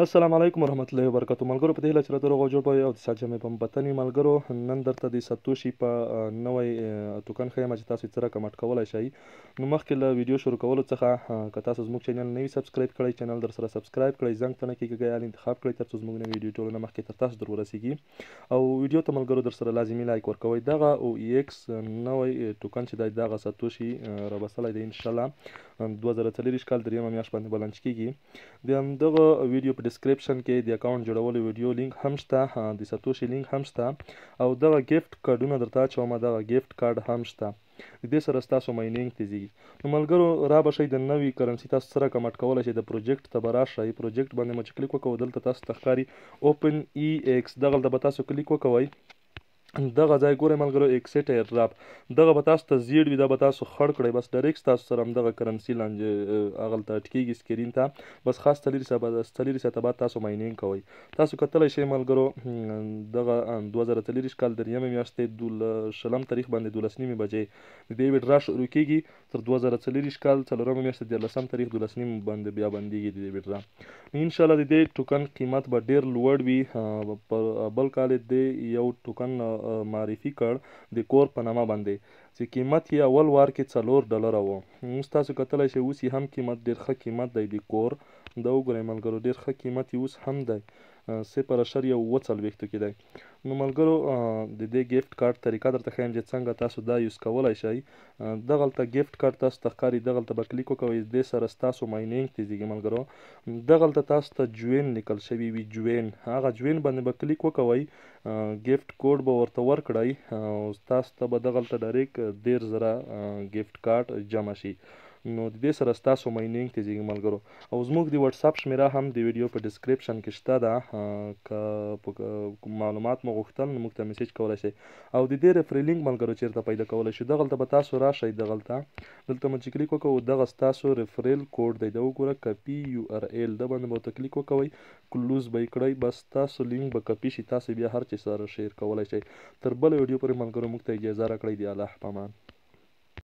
السلام علیکم ورحمت الله وبرکاتو. ملګرو په دې هیله چې راته روغ او جوړ به یې او د سات جمعې په وطن وي. ملګرو نن درته د ساتوشي په نوی توکن ښیم چې تاسو یې څه رقم اټکولی شئ. نو مخکې له ویډیو شروع کولو څخه که تاسو زموږ چینل نه وي سبسکرایب کړی، چینل در سره سبسکرایب کړئ، زنګ ته نه کېږئ آل انتخاب کړئ تر څو زموږ نوې ویډیو ټولو نه مخکې تر تاسو در ورسیږي. او ویډیو ته ملګرو در سره لازمي لایک ورکوئ. دغه او ایکس نوی توکن چې دی دغه ساتوشي رابستلی دی انشاءالله 2024 کال دریمه میاشت باندې بلانچ کېږي. د همدغه ویډیو په ډسکرپشن کې د اکاونټ جوړولو ویډیو لینک هم شته، د ساتوشي لینک هم شته او دغه ګیفټ کارډونه درته اچوم. دغه ګیفټ کارډ هم شته، د دې سره ستاسو ماینینګ تیزیږي. نو ملګرو را به شئ د نوي کرنسي تاسو څه رقم اټکولی شئ، د پروجیکټ ته به راشئ. پروجیکټ باندې مو چې کلیک وکړو دلته تاسو ته ښکاري اوپن ای ایکس، دغلته به تاسو کلیک وکوئ. دغه ځای ګورئ ملګرو ایکسټ ایرډراپ، دغه به تاسو ته زیړ وي، دا به تاسو خړ کړئ. بس ډایرکټ تاسو سره همدغه کرنسي هغلته اټکېږي سکرین ته. بس خاص څلېرې ساعته بعد تاسو ماینینګ کوئ. تاسو کتلی شئ ملګرو دغه 2024 کال دریمې میاشتې 20 تاریخ باندې 12 نیمې بجې د دې ویډرا شروع کېږي تر 2024 کال 4مه میاشتې 14 تاریخ 12 نیمې باندې بیا بندېږي د دې ویډرا. انشاءالله د دې ټوکن قیمت به ډېر لوړ وي. په بل کال یې یو ټوکن معرفي کړ د کور په نامه باندې چې قیمت یې اول وار کې $4 و. اوس تاسو کتلی شئ اوس یې هم قیمت ډېر ښه قیمت دی د کور. دا وګورئ ملګرو ډېر ښه قیمت یې اوس هم دی 0.47 کې دی. نو ملګرو د دې ګیفټ کارت طریقه درته ښیم چې څنګه تاسو دا یوز کولی شئ. دغلته ګیفټ کارت تاسو ته ښکاري، دغلته به کلیک وکوئ، دې سره ستاسو ماینینګ تیزیږي ملګرو. دغلته تاسو ته جوین لیکل شوي وي، جوین، هغه جوین باندې به کلیک وکوئ، ګیفټ کوډ به ورته ورکړئ او تاسو ته به دغلته ډایرکټ 10,000 ګیفټ کارت جمع شي. نو د دې سره ستاسو ماینینګ تیزیږي ملګرو. او زموږ د واتساپ شمیره هم د ویډیو په ډسکرپشن کې شته ده، که معلومات مو غوښتل نو موږ ته میسیج کولی شئ. او د دې ریفري لینک ملګرو چیرته پیدا کولی شو، دغلته به تاسو راشئ، دلته مو چې کلیک وکړو دغه ستاسو ریفریل کوډ دی، دا وګوره کپي URL، دا باندې به ورته کلیک وکوئ، کلوز به یې کړئ، بس تاسو لینک به کپي شي، تاسو بیا هر چی سره شیر کولی شئ. تر بله ویډیو پورې ملګرو موږ ته اجازه راکړئ. د الله په امان.